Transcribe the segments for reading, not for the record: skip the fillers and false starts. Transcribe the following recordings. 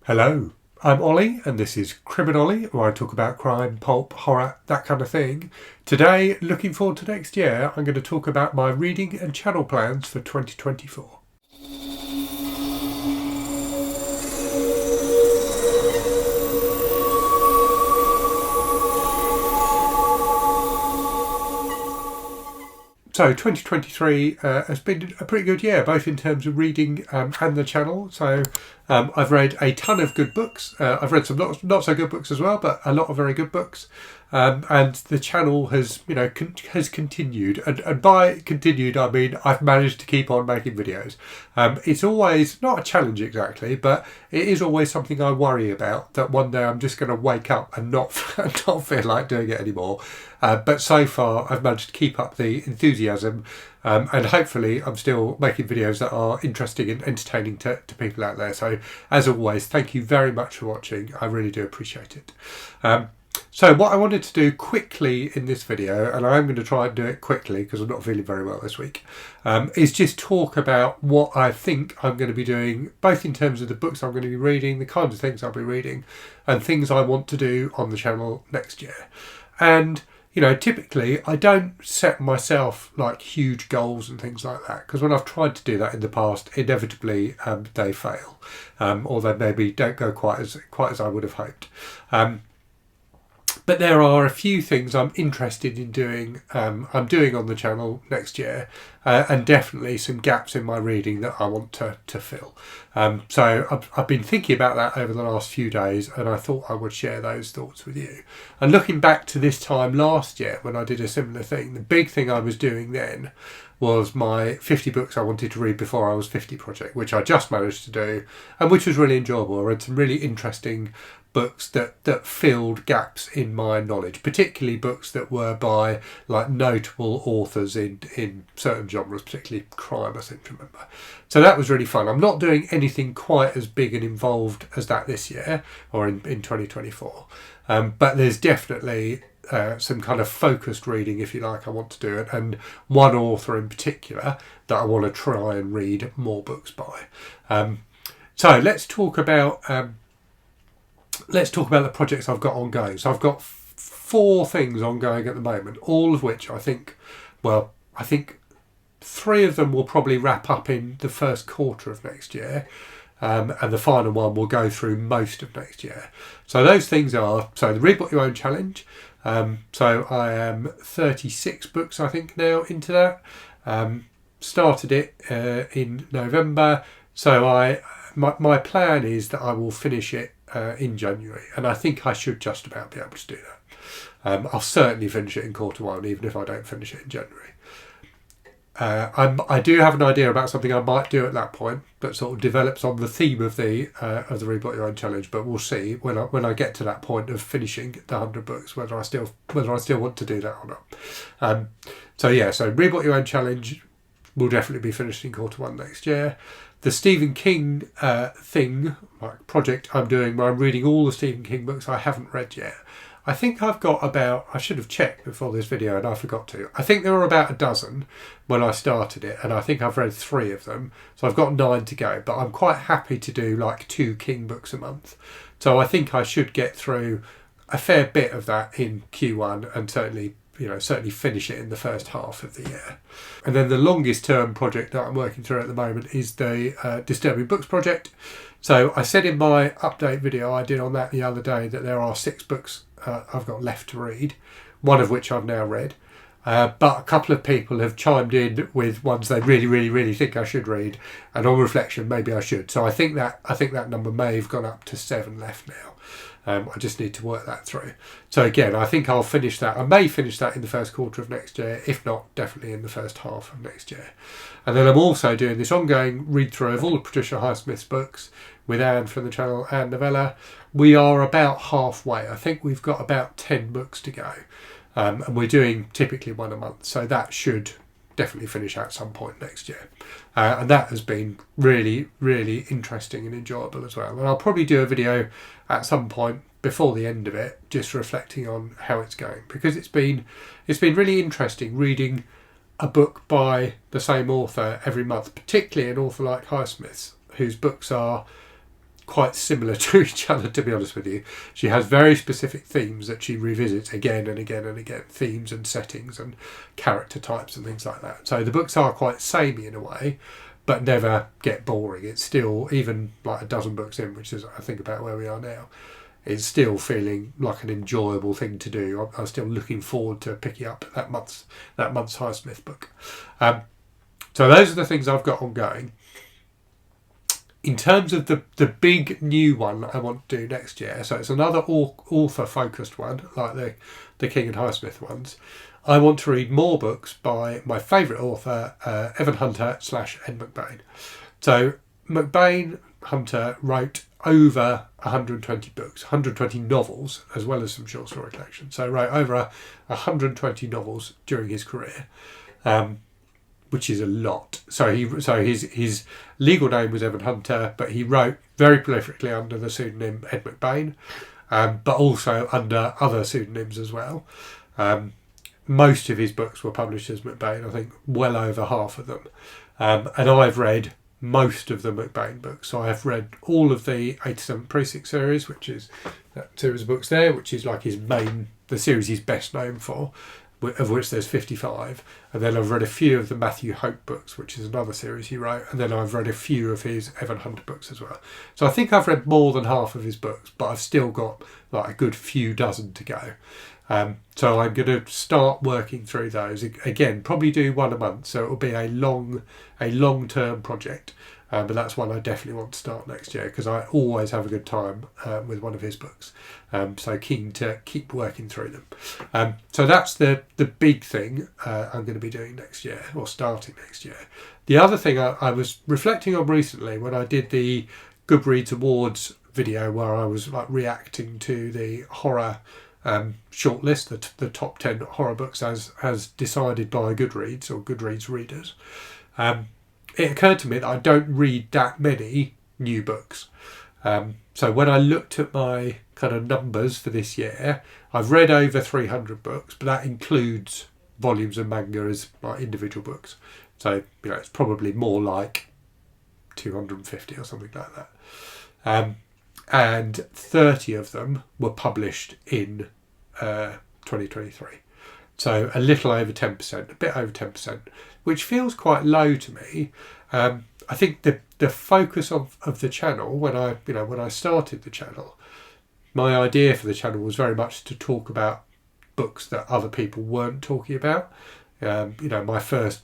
Hello, I'm Ollie and this is Olly, where I talk about crime, pulp, horror, that kind of thing. Today, looking forward to next year, I'm going to talk about my reading and channel plans for 2024. So 2023 has been a pretty good year, both in terms of reading and the channel. So I've read a ton of good books. I've read some not so good books as well, but a lot of very good books. And the channel has, has continued. And by continued, I mean I've managed to keep on making videos. It's always not a challenge exactly, but it is always something I worry about, that one day I'm just going to wake up and not feel like doing it anymore. But so far, I've managed to keep up the enthusiasm, and hopefully I'm still making videos that are interesting and entertaining to people out there. So, as always, thank you very much for watching. I really do appreciate it. So what I wanted to do quickly in this video, and I'm going to try and do it quickly because I'm not feeling very well this week, is just talk about what I think I'm going to be doing, both in terms of the books I'm going to be reading, the kinds of things I'll be reading, and things I want to do on the channel next year. And typically I don't set myself like huge goals and things like that, because when I've tried to do that in the past, inevitably they fail, or they maybe don't go quite as I would have hoped. But there are a few things I'm interested in doing, I'm doing on the channel next year, and definitely some gaps in my reading that I want to fill. So I've been thinking about that over the last few days, and I thought I would share those thoughts with you. And looking back to this time last year when I did a similar thing, the big thing I was doing then was my 50 books I wanted to read before I was 50 project, which I just managed to do, and which was really enjoyable. I read some really interesting books that filled gaps in my knowledge, particularly books that were by like notable authors in certain genres, particularly crime, I seem to remember. So that was really fun. I'm not doing anything quite as big and involved as that this year, or in 2024, but there's definitely some kind of focused reading, if you like, I want to do it, and one author in particular that I want to try and read more books by. So let's talk about the projects I've got ongoing. So I've got 4 things ongoing at the moment, all of which I think 3 of them will probably wrap up in the first quarter of next year, and the final one will go through most of next year. So those things are, the Read What You Own Challenge. So I am 36 books, I think, now into that. Started it in November. So my plan is that I will finish it in January, and I think I should just about be able to do that. I'll certainly finish it in quarter 1, even if I don't finish it in January. I do have an idea about something I might do at that point that sort of develops on the theme of the Read What You Own Challenge, but we'll see when I get to that point of finishing the 100 books whether I still want to do that or not. So Read What You Own Challenge will definitely be finished in quarter 1 next year. The Stephen King project I'm doing, where I'm reading all the Stephen King books I haven't read yet. I think I've got I should have checked before this video and I forgot to. I think there were about a dozen when I started it, and I think I've read 3 of them. So I've got 9 to go, but I'm quite happy to do like 2 King books a month. So I think I should get through a fair bit of that in Q1, and certainly finish it in the first half of the year. And then the longest term project that I'm working through at the moment is the Disturbing Books project. So I said in my update video I did on that the other day that there are 6 books I've got left to read, one of which I've now read. But a couple of people have chimed in with ones they really, really, really think I should read, and on reflection, maybe I should. So I think that number may have gone up to 7 left now. I just need to work that through. So again, I think I'll finish that. I may finish that in the first quarter of next year, if not, definitely in the first half of next year. And then I'm also doing this ongoing read-through of all of Patricia Highsmith's books with Anne from the channel, Anne Novella. We are about halfway. I think we've got about 10 books to go. And we're doing typically 1 a month. So that should definitely finish at some point next year. And that has been really, really interesting and enjoyable as well. And I'll probably do a video at some point before the end of it, just reflecting on how it's going, because it's been really interesting reading a book by the same author every month, particularly an author like Highsmith's, whose books are quite similar to each other, to be honest with you. She has very specific themes that she revisits again and again and again, themes and settings and character types and things like that. So the books are quite samey in a way, but never get boring. It's still, even like a dozen books in, which is I think about where we are now, it's still feeling like an enjoyable thing to do. I'm still looking forward to picking up that month's Highsmith book. So those are the things I've got ongoing. In terms of the big new one I want to do next year, so it's another author-focused one, like the King and Highsmith ones. I want to read more books by my favourite author, Evan Hunter / Ed McBain. So McBain Hunter wrote over 120 books, 120 novels, as well as some short story collections. So wrote over 120 novels during his career, which is a lot. So his legal name was Evan Hunter, but he wrote very prolifically under the pseudonym Ed McBain, but also under other pseudonyms as well. Most of his books were published as McBain, I think well over half of them. And I've read most of the McBain books. So I have read all of the 87 Precinct series, which is that series of books there, which is like the series he's best known for, of which there's 55. And then I've read a few of the Matthew Hope books, which is another series he wrote. And then I've read a few of his Evan Hunter books as well. So I think I've read more than half of his books, but I've still got like a good few dozen to go. So I'm going to start working through those again. Probably do one a month, so it'll be a long-term project. But that's one I definitely want to start next year because I always have a good time with one of his books. So keen to keep working through them. So that's the big thing I'm going to be doing next year, or starting next year. The other thing I was reflecting on recently when I did the Goodreads Awards video where I was like reacting to the horror shortlist, the top 10 horror books as decided by Goodreads or Goodreads readers. It occurred to me that I don't read that many new books. So when I looked at my kind of numbers for this year, I've read over 300 books, but that includes volumes of manga as like individual books. So it's probably more like 250 or something like that. And 30 of them were published in 2023. So a little over 10%, a bit over 10%, which feels quite low to me. I think the focus of the channel, when I started the channel, my idea for the channel was very much to talk about books that other people weren't talking about. My first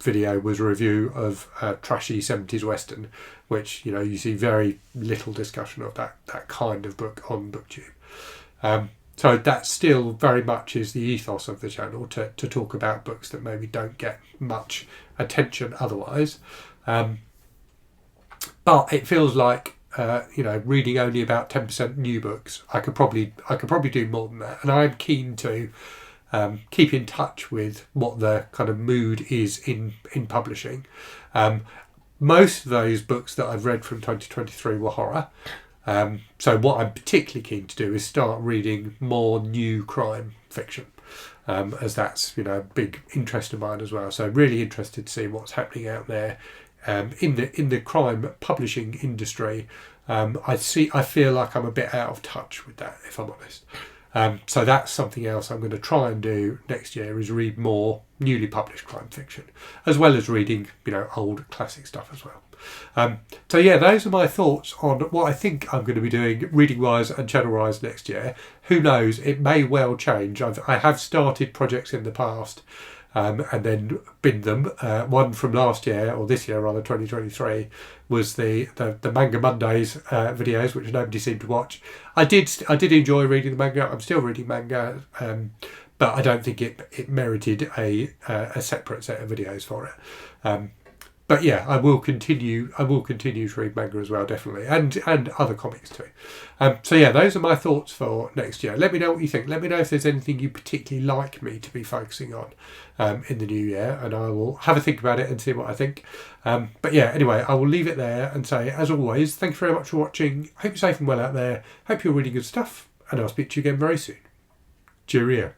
video was a review of trashy 70s Western, which you see very little discussion of that kind of book on BookTube. So that still very much is the ethos of the channel, to talk about books that maybe don't get much attention otherwise. But it feels like reading only about 10% new books. I could probably do more than that, and I'm keen to keep in touch with what the kind of mood is in publishing. Most of those books that I've read from 2023 were horror. So what I'm particularly keen to do is start reading more new crime fiction, as that's a big interest of mine as well. So really interested to see what's happening out there in the crime publishing industry. I feel like I'm a bit out of touch with that, if I'm honest. So that's something else I'm going to try and do next year, is read more newly published crime fiction, as well as reading old classic stuff as well. So yeah, those are my thoughts on what I think I'm going to be doing reading wise and channel wise next year. Who knows, it may well change. I have started projects in the past and then binned them. One from last year, or this year rather, 2023, was the Manga Mondays videos, which nobody seemed to watch. I did enjoy reading the manga. I'm still reading manga, but I don't think it merited a separate set of videos for it. But yeah, I will continue to read manga as well, definitely, and other comics too. So yeah, those are my thoughts for next year. Let me know what you think. Let me know if there's anything you particularly like me to be focusing on in the new year, and I will have a think about it and see what I think. But yeah, anyway, I will leave it there and say, as always, thank you very much for watching. Hope you're safe and well out there. Hope you're reading good stuff, and I'll speak to you again very soon. Cheerio.